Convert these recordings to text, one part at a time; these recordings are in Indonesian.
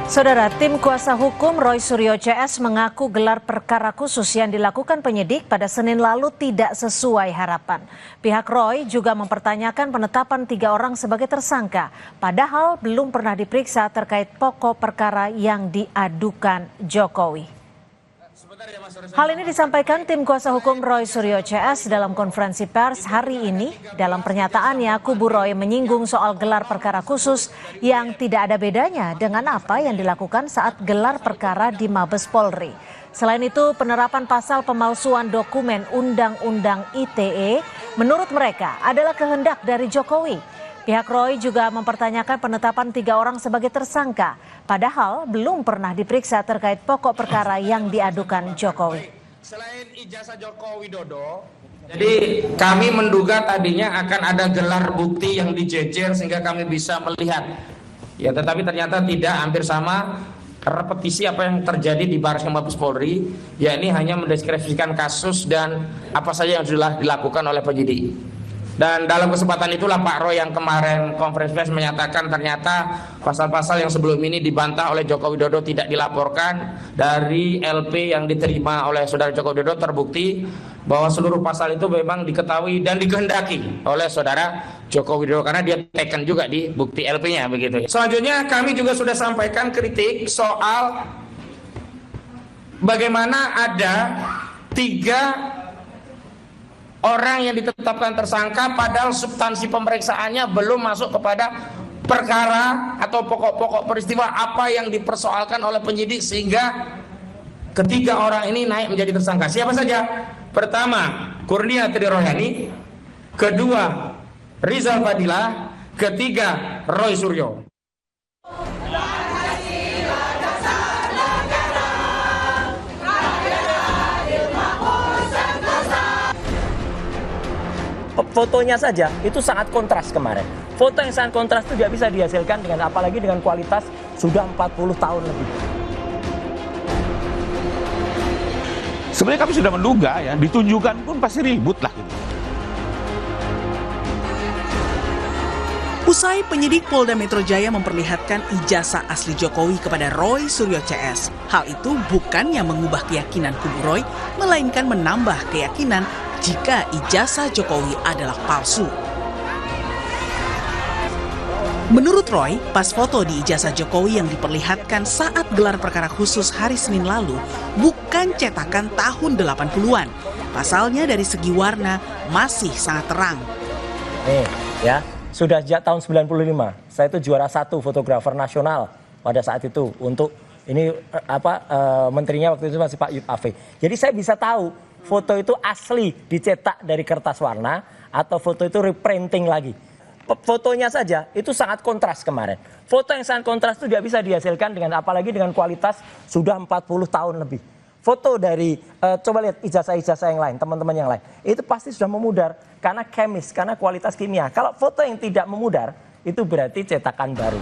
Saudara, tim kuasa hukum Roy Suryo CS mengaku gelar perkara khusus yang dilakukan penyidik pada Senin lalu tidak sesuai harapan. Pihak Roy juga mempertanyakan penetapan 3 orang sebagai tersangka, padahal belum pernah diperiksa terkait pokok perkara yang diadukan Jokowi. Hal ini disampaikan tim kuasa hukum Roy Suryo CS dalam konferensi pers hari ini. Dalam pernyataannya, kubu Roy menyinggung soal gelar perkara khusus yang tidak ada bedanya dengan apa yang dilakukan saat gelar perkara di Mabes Polri. Selain itu, penerapan pasal pemalsuan dokumen Undang-Undang ITE menurut mereka adalah kehendak dari Jokowi. Pihak Roy juga mempertanyakan penetapan 3 orang sebagai tersangka, padahal belum pernah diperiksa terkait pokok perkara yang diadukan Jokowi. Selain ijazah Joko Widodo, jadi kami menduga tadinya akan ada gelar bukti yang dijejer sehingga kami bisa melihat. Ya, tetapi ternyata tidak, hampir sama repetisi apa yang terjadi di Baris Krim Mabes Polri, yakni hanya mendeskripsikan kasus dan apa saja yang sudah dilakukan oleh penyidik. Dan dalam kesempatan itulah Pak Roy yang kemarin konferensi pers menyatakan ternyata pasal-pasal yang sebelum ini dibantah oleh Joko Widodo tidak dilaporkan. Dari LP yang diterima oleh saudara Joko Widodo terbukti bahwa seluruh pasal itu memang diketahui dan dikehendaki oleh saudara Joko Widodo karena dia tekan juga di bukti LP-nya begitu. Selanjutnya kami juga sudah sampaikan kritik soal bagaimana ada 3 orang yang ditetapkan tersangka padahal substansi pemeriksaannya belum masuk kepada perkara atau pokok-pokok peristiwa apa yang dipersoalkan oleh penyidik sehingga ketiga orang ini naik menjadi tersangka. Siapa saja? Pertama, Kurnia Triroyani, kedua, Rizal Fadila, ketiga, Roy Suryo. Fotonya saja itu sangat kontras kemarin. Foto yang sangat kontras itu tidak bisa dihasilkan dengan apalagi dengan kualitas sudah 40 tahun lebih. Sebenarnya kami sudah menduga ya, ditunjukkan pun pasti ribut lah gitu. Usai penyidik Polda Metro Jaya memperlihatkan ijazah asli Jokowi kepada Roy Suryo CS, hal itu bukannya mengubah keyakinan kubu Roy, melainkan menambah keyakinan jika ijazah Jokowi adalah palsu. Menurut Roy, pas foto di ijazah Jokowi yang diperlihatkan saat gelar perkara khusus hari Senin lalu bukan cetakan tahun 80-an. Pasalnya dari segi warna masih sangat terang. Nih ya, sudah sejak tahun 95, saya itu juara 1 fotografer nasional pada saat itu untuk ini menterinya waktu itu masih Pak Yub Afe. Jadi saya bisa tahu foto itu asli dicetak dari kertas warna atau foto itu reprinting lagi. Fotonya saja itu sangat kontras kemarin. Foto yang sangat kontras itu tidak bisa dihasilkan dengan apalagi dengan kualitas sudah 40 tahun lebih. Foto dari coba lihat ijazah-ijazah yang lain, teman-teman yang lain. Itu pasti sudah memudar karena kemis, karena kualitas kimia. Kalau foto yang tidak memudar itu berarti cetakan baru.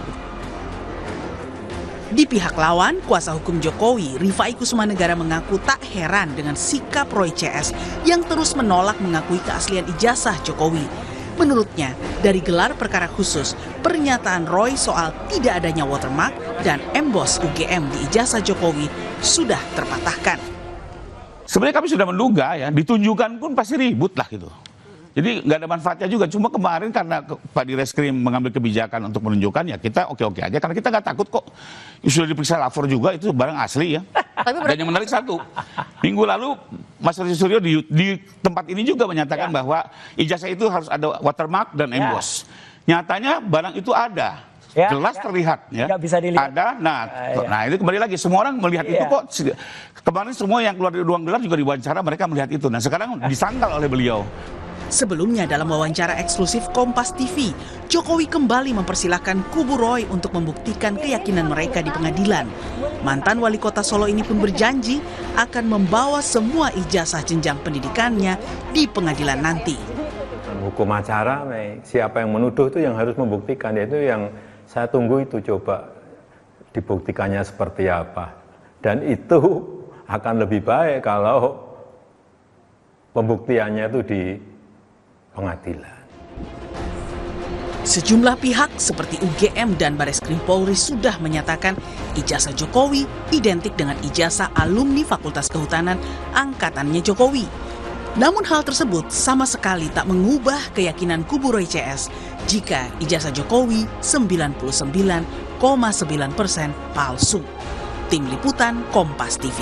Di pihak lawan, kuasa hukum Jokowi, Rifai Kussumanegara mengaku tak heran dengan sikap Roy CS yang terus menolak mengakui keaslian ijazah Jokowi. Menurutnya, dari gelar perkara khusus, pernyataan Roy soal tidak adanya watermark dan emboss UGM di ijazah Jokowi sudah terpatahkan. Sebenarnya kami sudah menduga ya, ditunjukkan pun pasti ribut lah gitu. Jadi nggak ada manfaatnya juga. Cuma kemarin karena Pak Direskrim mengambil kebijakan untuk menunjukkan ya kita oke-oke aja. Karena kita nggak takut kok. Sudah diperiksa lapor juga itu barang asli ya. Dan yang menarik satu, minggu lalu Mas Roy Suryo di tempat ini juga menyatakan bahwa ijazah itu harus ada watermark dan emboss. Nyatanya barang itu ada. Jelas terlihat ya. Bisa dilihat. Ada. Nah itu kembali lagi semua orang melihat itu kok. Kemarin semua yang keluar dari ruang gelap juga diwawancara mereka melihat itu. Nah sekarang disangkal oleh beliau. Sebelumnya dalam wawancara eksklusif Kompas TV, Jokowi kembali mempersilahkan kubu Roy untuk membuktikan keyakinan mereka di pengadilan. Mantan wali kota Solo ini pun berjanji akan membawa semua ijazah jenjang pendidikannya di pengadilan nanti. Hukum acara, siapa yang menuduh itu yang harus membuktikan, yaitu yang saya tunggu itu coba dibuktikannya seperti apa. Dan itu akan lebih baik kalau pembuktiannya itu di pengadilan. Sejumlah pihak seperti UGM dan Bareskrim Polri sudah menyatakan ijazah Jokowi identik dengan ijazah alumni Fakultas Kehutanan angkatannya Jokowi. Namun hal tersebut sama sekali tak mengubah keyakinan kubu Roy CS jika ijazah Jokowi 99,9% palsu. Tim Liputan Kompas TV.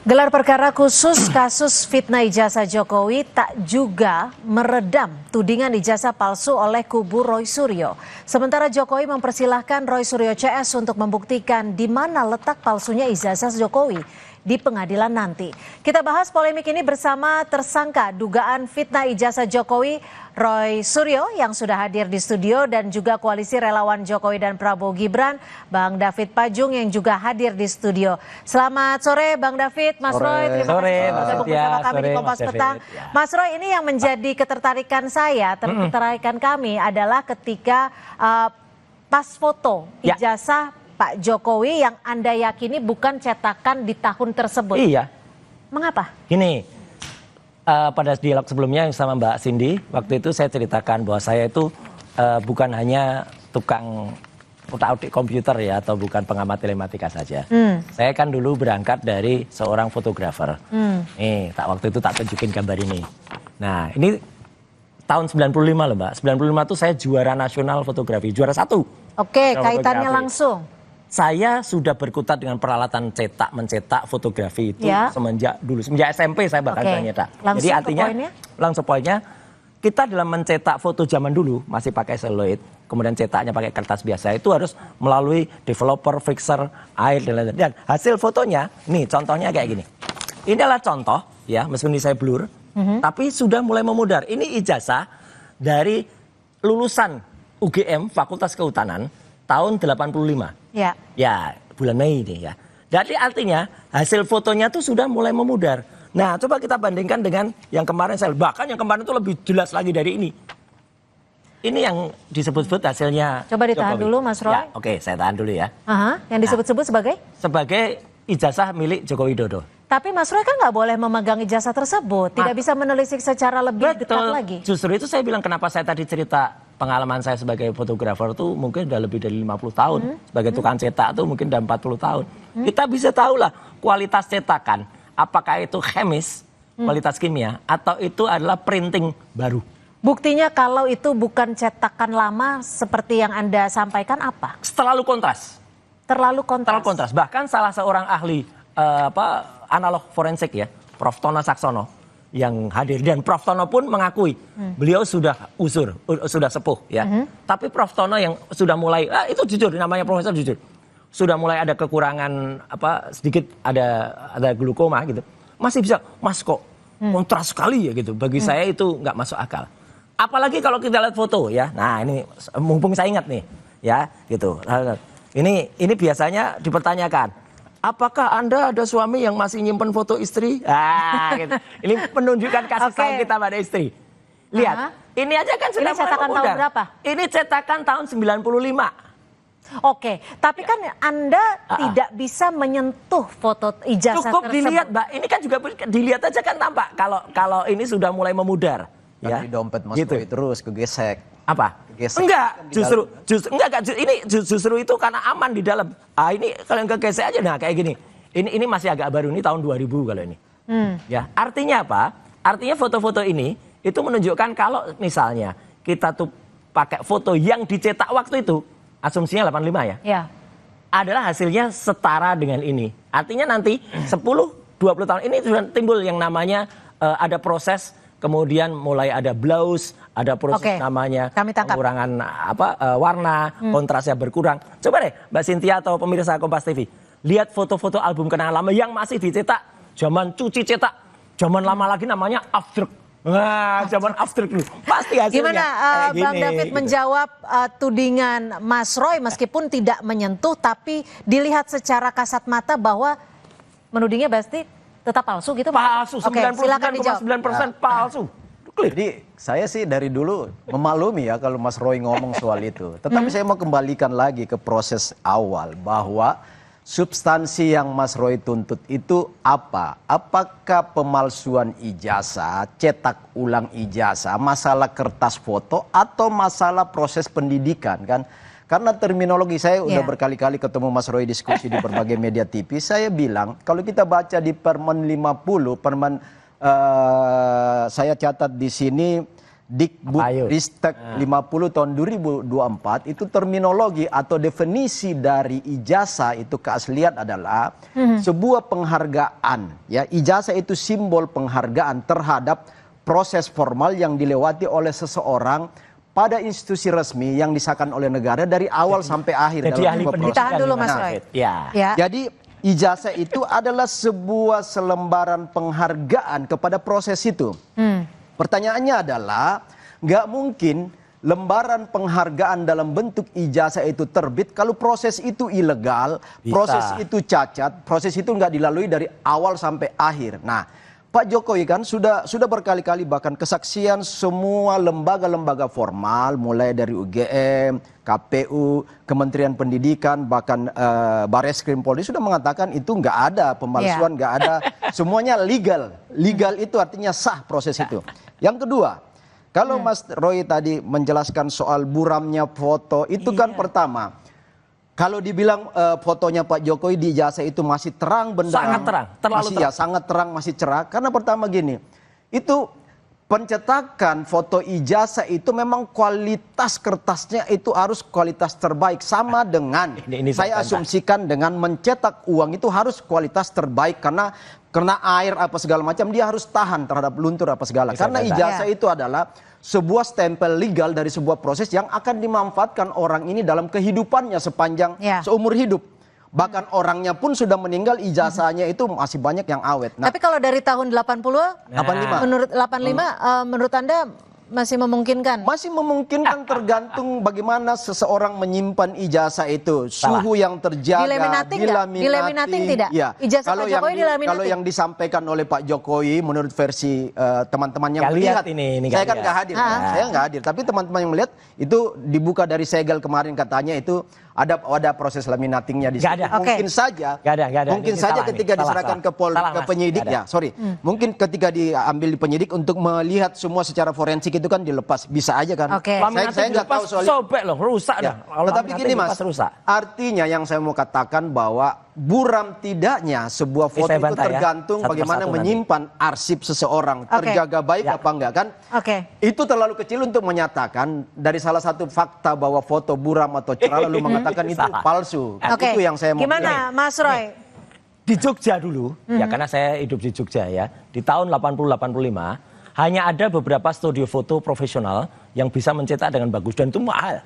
Gelar perkara khusus kasus fitnah ijazah Jokowi tak juga meredam tudingan ijazah palsu oleh kubu Roy Suryo. Sementara Jokowi mempersilahkan Roy Suryo CS untuk membuktikan di mana letak palsunya ijazah Jokowi di pengadilan nanti. Kita bahas polemik ini bersama tersangka dugaan fitnah ijazah Jokowi Roy Suryo yang sudah hadir di studio dan juga koalisi relawan Jokowi dan Prabowo Gibran, Bang David Pajung yang juga hadir di studio. Selamat sore Bang David, Mas Roy, terima kasih bergabung bersama kami di Kompas Petang. Mas Roy, ini yang menjadi ketertarikan saya, ketertarikan kami adalah ketika pas foto ijazah Pak Jokowi yang Anda yakini bukan cetakan di tahun tersebut. Iya. Mengapa? Gini, pada dialog sebelumnya sama Mbak Cindy, waktu itu saya ceritakan bahwa saya itu bukan hanya tukang utak-utik komputer ya, atau bukan pengamat telematika saja. Saya kan dulu berangkat dari seorang fotografer. Nih, waktu itu tak tunjukin gambar ini. Nah, ini tahun 95 loh Mbak. 95 itu saya juara nasional fotografi, juara 1. Oke, kaitannya langsung. Saya sudah berkutat dengan peralatan mencetak fotografi itu semenjak SMP saya bahkan nyetak. Jadi artinya langsung poinnya kita dalam mencetak foto zaman dulu masih pakai seluloid, kemudian cetaknya pakai kertas biasa itu harus melalui developer, fixer, air dan lain-lain. Dan hasil fotonya, nih contohnya kayak gini. Ini adalah contoh ya, meskipun ini saya blur, tapi sudah mulai memudar. Ini ijazah dari lulusan UGM Fakultas Kehutanan tahun 85. Ya, bulan Mei ini ya. Jadi artinya hasil fotonya tuh sudah mulai memudar. Nah, coba kita bandingkan dengan yang kemarin bahkan yang kemarin itu lebih jelas lagi dari ini. Ini yang disebut-sebut hasilnya. Coba ditahan dulu Mas Roy. Ya, oke, saya tahan dulu ya. Yang disebut-sebut sebagai? Sebagai ijazah milik Joko Widodo. Tapi Mas Roy kan nggak boleh memegang ijazah tersebut, tidak bisa menelisik secara lebih dekat lagi. Justru itu saya bilang kenapa saya tadi cerita pengalaman saya sebagai fotografer tuh mungkin udah lebih dari 50 tahun. Sebagai tukang cetak tuh mungkin udah 40 tahun. Kita bisa tahu lah kualitas cetakan. Apakah itu chemis, kualitas kimia, atau itu adalah printing baru. Buktinya kalau itu bukan cetakan lama seperti yang Anda sampaikan apa? Terlalu kontras. Terlalu kontras. Bahkan salah seorang ahli analog forensik ya, Prof. Tono Saksono yang hadir, dan Prof. Tono pun mengakui beliau sudah sudah sepuh ya. Tapi Prof. Tono yang sudah mulai itu jujur, namanya profesor jujur, sudah mulai ada kekurangan sedikit ada glukoma gitu, masih bisa Mas kok kontras sekali ya gitu. Bagi saya itu nggak masuk akal. Apalagi kalau kita lihat foto ya. Nah ini mumpung saya ingat nih ya gitu. Ini biasanya dipertanyakan. Apakah Anda ada suami yang masih nyimpen foto istri? Gitu. Ini menunjukkan kasih sayang kita pada istri. Lihat, ini aja kan sudah ini cetakan tahun berapa? Ini cetakan tahun 95. Oke, tapi kan Anda tidak bisa menyentuh foto ijazah cukup tersebut. Dilihat, Mbak. Ini kan juga dilihat aja kan tampak kalau ini sudah mulai memudar. Kan di dompet Mas Roy terus kegesek. Apa? Kegesek. Enggak, justru itu karena aman di dalam. Ini kalau yang kegesek aja, nah kayak gini. Ini masih agak baru, ini tahun 2000 kalau ini. Ya, artinya apa? Artinya foto-foto ini itu menunjukkan kalau misalnya kita tuh pakai foto yang dicetak waktu itu, asumsinya 85 ya. Ya. Adalah hasilnya setara dengan ini. Artinya nanti 10-20 tahun ini sudah timbul yang namanya ada proses. Kemudian mulai ada blouse, ada proses namanya pengurangan warna, kontrasnya berkurang. Coba deh Mbak Cynthia atau pemirsa Kompas TV, lihat foto-foto album kenangan lama yang masih dicetak, zaman cuci cetak, zaman lama lagi namanya after. Nah, zaman after dulu. Pasti hasilnya. Gimana Bang David menjawab tudingan Mas Roy meskipun tidak menyentuh tapi dilihat secara kasat mata bahwa menudingnya pasti tetap palsu gitu Pak? Palsu, 99,9% palsu. Jadi saya sih dari dulu memaklumi ya kalau Mas Roy ngomong soal itu. Tetapi saya mau kembalikan lagi ke proses awal bahwa substansi yang Mas Roy tuntut itu apa? Apakah pemalsuan ijazah, cetak ulang ijazah, masalah kertas foto, atau masalah proses pendidikan kan? Karena terminologi saya udah berkali-kali ketemu Mas Roy diskusi di berbagai media TV, saya bilang kalau kita baca di Permen 50, saya catat di sini Dikbud Ristek 50 tahun 2024 itu terminologi atau definisi dari ijazah itu keaslian adalah sebuah penghargaan, ya. Ijazah itu simbol penghargaan terhadap proses formal yang dilewati oleh seseorang pada institusi resmi yang disahkan oleh negara dari awal sampai akhir dalam sebuah proses. Ditahan dulu Mas Roy. Jadi ijazah itu adalah sebuah selembaran penghargaan kepada proses itu. Pertanyaannya adalah, nggak mungkin lembaran penghargaan dalam bentuk ijazah itu terbit kalau proses itu ilegal, proses itu cacat, proses itu nggak dilalui dari awal sampai akhir. Nah, Pak Jokowi kan sudah berkali-kali bahkan kesaksian semua lembaga-lembaga formal, mulai dari UGM, KPU, Kementerian Pendidikan, bahkan Bareskrim Polri sudah mengatakan itu nggak ada pemalsuan, nggak ada, semuanya legal. Legal itu artinya sah proses itu. Yang kedua, kalau Mas Roy tadi menjelaskan soal buramnya foto, itu kan pertama, kalau dibilang fotonya Pak Jokowi di ijazah itu masih terang benderang. Sangat terang, terlalu masih terang. Ya, sangat terang, masih cerah. Karena pertama gini, itu pencetakan foto ijazah itu memang kualitas kertasnya itu harus kualitas terbaik. Sama dengan, saya asumsikan dengan mencetak uang itu harus kualitas terbaik. Karena air apa segala macam dia harus tahan terhadap luntur apa segala. Karena ijazah itu adalah sebuah stempel legal dari sebuah proses yang akan dimanfaatkan orang ini dalam kehidupannya sepanjang seumur hidup. Bahkan orangnya pun sudah meninggal, ijazahnya itu masih banyak yang awet. Tapi kalau dari tahun 85, menurut 85, menurut Anda masih memungkinkan? Masih memungkinkan, tergantung bagaimana seseorang menyimpan ijazah itu. Suhu yang terjaga, dilaminating tidak? Ya. Ijazah Pak Jokowi dilaminating? Kalau yang disampaikan oleh Pak Jokowi menurut versi teman-teman yang melihat, saya kan nggak hadir, saya nggak hadir. Tapi teman-teman yang melihat itu dibuka dari segel kemarin katanya itu ada proses laminatingnya di situ. Mungkin saja, mungkin saja ketika diserahkan ke penyidik ya, mungkin ketika diambil di penyidik untuk melihat semua secara forensik itu kan dilepas, bisa aja kan. Saya nggak tahu soal sobek loh, rusak dah. Tetapi gini Mas, artinya yang saya mau katakan bahwa buram tidaknya sebuah foto itu tergantung bagaimana menyimpan arsip seseorang, terjaga baik apa enggak kan. Itu terlalu kecil untuk menyatakan dari salah satu fakta bahwa foto buram atau cerah lalu mengatakan itu palsu. Itu yang saya mau. Gimana Mas Roy? Di Jogja dulu, ya karena saya hidup di Jogja ya, di tahun 80-85 hanya ada beberapa studio foto profesional yang bisa mencetak dengan bagus dan itu mahal.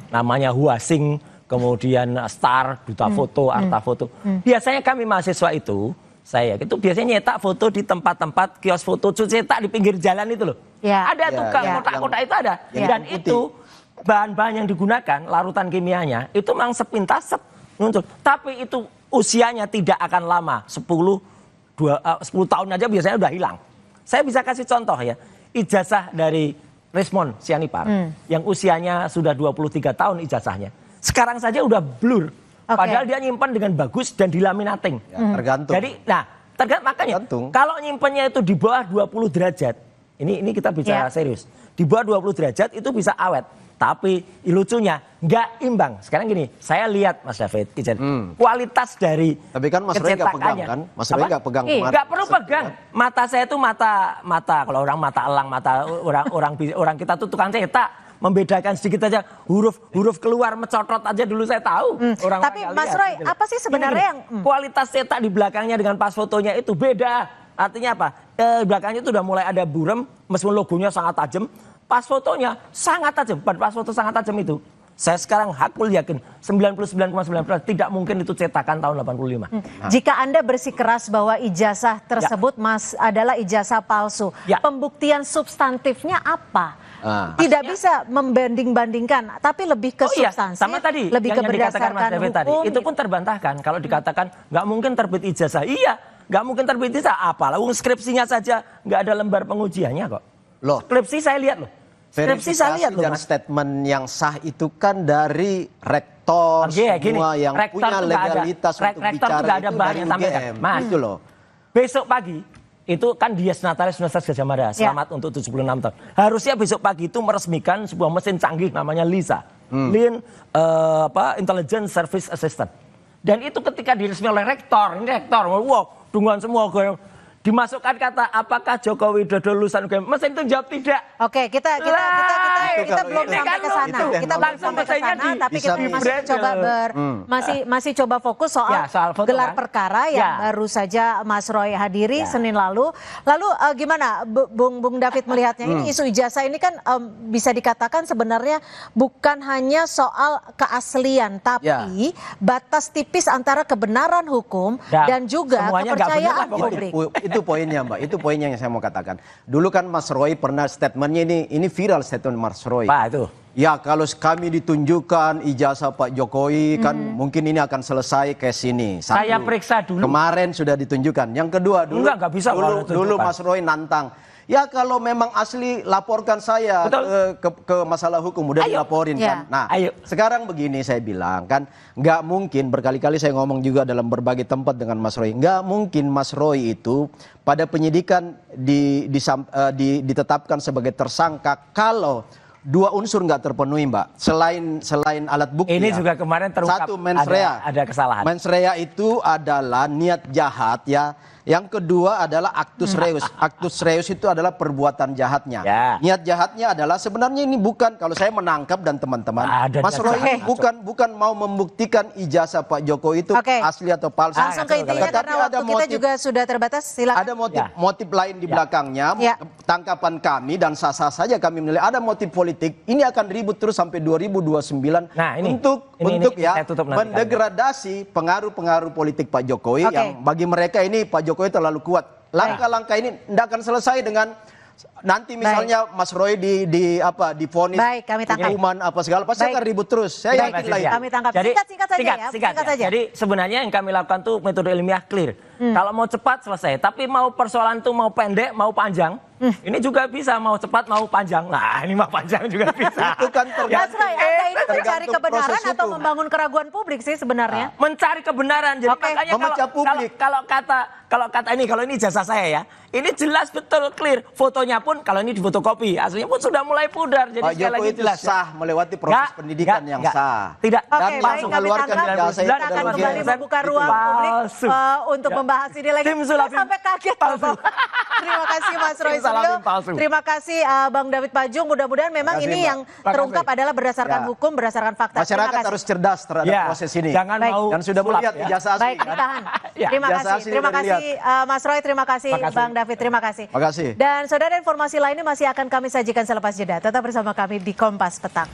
Namanya Huasing, kemudian Star, Duta Foto, Arta Foto. Biasanya kami mahasiswa itu biasanya nyetak foto di tempat-tempat kios foto, cetak di pinggir jalan itu loh. Ada tuh kotak-kotak itu ada. Dan itu bahan-bahan yang digunakan, larutan kimianya, itu memang sepintas muncul. Tapi itu usianya tidak akan lama, 10 tahun aja biasanya udah hilang. Saya bisa kasih contoh ya, ijazah dari Resmond Sianipar yang usianya sudah 23 tahun ijazahnya. Sekarang saja udah blur, padahal dia nyimpan dengan bagus dan dilaminating. Tergantung. Jadi, makanya kalau nyimpannya itu di bawah 20 derajat, ini kita bicara serius, di bawah 20 derajat itu bisa awet. Tapi lucunya nggak imbang. Sekarang gini, saya lihat Mas David, kualitas dari tapi kan Mas Roy nggak pegang kan? Mas Roy nggak pegang kemarin. Nggak perlu pegang. Mata saya itu mata kalau orang mata elang, orang kita tuh tukang cetak. Membedakan sedikit aja huruf keluar mencotot aja dulu saya tahu. Tapi Mas Roy, apa sih sebenarnya yang kualitas cetak di belakangnya dengan pas fotonya itu beda. Artinya apa? Belakangnya itu udah mulai ada buram, meskipun logonya sangat tajam. Pas fotonya sangat tajam, pas foto sangat tajam itu. Saya sekarang hakul yakin 99,9% tidak mungkin itu cetakan tahun 85. Jika Anda bersikeras bahwa ijazah tersebut adalah ijazah palsu, pembuktian substantifnya apa? Tidak bisa membanding-bandingkan, tapi lebih ke substansi, sama tadi, lebih yang ke berdasarkan hukum. Tadi, itu pun terbantahkan kalau dikatakan nggak mungkin terbit ijazah. Iya, nggak mungkin terbit ijazah. Apalah, skripsinya saja nggak ada lembar pengujiannya kok. Loh, skripsi saya lihat loh. Skripsi saya lihat loh, dan Mas. Statement yang sah itu kan dari rektor, Gini, semua yang rektor punya tuh nggak ada. legalitas untuk Rektor tuh bicara nggak ada itu bahan dari yang sampaikan. UGM. Mas, Itu loh. besok pagi itu kan Dies Natalis Universitas Gadjah Mada. Selamat untuk 76 tahun. Harusnya besok pagi itu meresmikan sebuah mesin canggih namanya LISA. Lean Intelligence Service Assistant. Dan itu ketika diresmikan oleh rektor, ini rektor, wow, dungan semua dimasukkan kata apakah Joko Widodo lulusan UGM, mesin itu jawab tidak. Oke, kita belum ini sampai kan ke sana. itu Kita belum langsung sampai ke mesinnya sana, tapi kita di masih bredel. coba masih coba fokus soal, Ya, soal foto, gelar kan? perkara yang Ya. baru saja Mas Roy hadiri Ya. Senin lalu. Lalu gimana Bung David melihatnya? Ini isu ijazah ini kan bisa dikatakan sebenarnya bukan hanya soal keaslian, tapi batas tipis antara kebenaran hukum dan juga semuanya nggak benar kepercayaan lah pokoknya. publik. Itu poinnya, Mbak. Itu poinnya yang saya mau katakan. Dulu kan Mas Roy pernah statementnya ini viral statement Mas Roy. Pak itu. Ya kalau kami ditunjukkan ijazah Pak Jokowi kan mungkin ini akan selesai case ini. Satu. Saya periksa dulu. Kemarin sudah ditunjukkan. Yang kedua dulu Nggak bisa kalau dulu ditunjukkan. Mas Roy nantang. Ya kalau memang asli laporkan saya ke masalah hukum udah dilaporin kan. Nah sekarang begini saya bilang kan nggak mungkin berkali-kali saya ngomong juga dalam berbagai tempat dengan Mas Roy. Nggak mungkin Mas Roy itu pada penyidikan ditetapkan sebagai tersangka kalau dua unsur nggak terpenuhi, Mbak. Selain alat bukti. Ini juga kemarin terungkap satu, mens rea. ada kesalahan. Mens rea itu adalah niat jahat ya. Yang kedua adalah actus reus. Actus reus itu adalah perbuatan jahatnya. Ya. Niat jahatnya adalah sebenarnya ini bukan kalau saya menangkap dan teman-teman, Ada Mas Roy ini bukan mau membuktikan ijazah Pak Jokowi itu asli atau palsu. Langsung ke intinya karena waktu kita juga sudah terbatas. Silakan. Ada motif lain di belakangnya. Tangkapan kami dan sah-sah saja kami menilai ada motif politik. Ini akan ribut terus sampai 2029 untuk mendegradasi pengaruh-pengaruh politik Pak Jokowi yang bagi mereka ini Pak Jokowi terlalu kuat. Langkah-langkah ini tidak akan selesai dengan nanti misalnya Mas Roy divonis hukuman apa segala pasti akan ribut terus. Saya yakin lah itu. Kami tangkap. Jadi, Singkat saja ya. singkat saja. Jadi sebenarnya yang kami lakukan tuh metode ilmiah clear. Kalau mau cepat selesai, tapi mau persoalan tuh mau pendek, mau panjang, ini juga bisa mau cepat mau panjang. Nah, ini mau panjang juga bisa. Itu kan Mas Roy, Anda ini mencari kebenaran atau membangun keraguan publik sih sebenarnya? Mencari kebenaran. Jadi makanya kalau ini jasa saya ya. Ini jelas betul clear. Fotonya pun kalau ini difotokopi, aslinya pun sudah mulai pudar. Jadi Pak Jokowi itu sah melewati proses pendidikan yang sah. Tidak. Dan langsung mengeluarkan ijazah itu kita akan kembali membuka ruang publik untuk membahas ini lagi. Saya sampai kaget. Terima kasih Mas Roy Suryo. Terima kasih Bang David Pajung. Mudah-mudahan memang ini yang terungkap adalah berdasarkan hukum, berdasarkan fakta. Masyarakat harus cerdas terhadap proses ini. Jangan mau dan sudah melihat ijazah asli. Baik, ditahan. Terima kasih Mas Roy, terima kasih Bang David, terima kasih. Terima kasih. Dan saudara, informasi lainnya masih akan kami sajikan selepas jeda. Tetap bersama kami di Kompas Petang.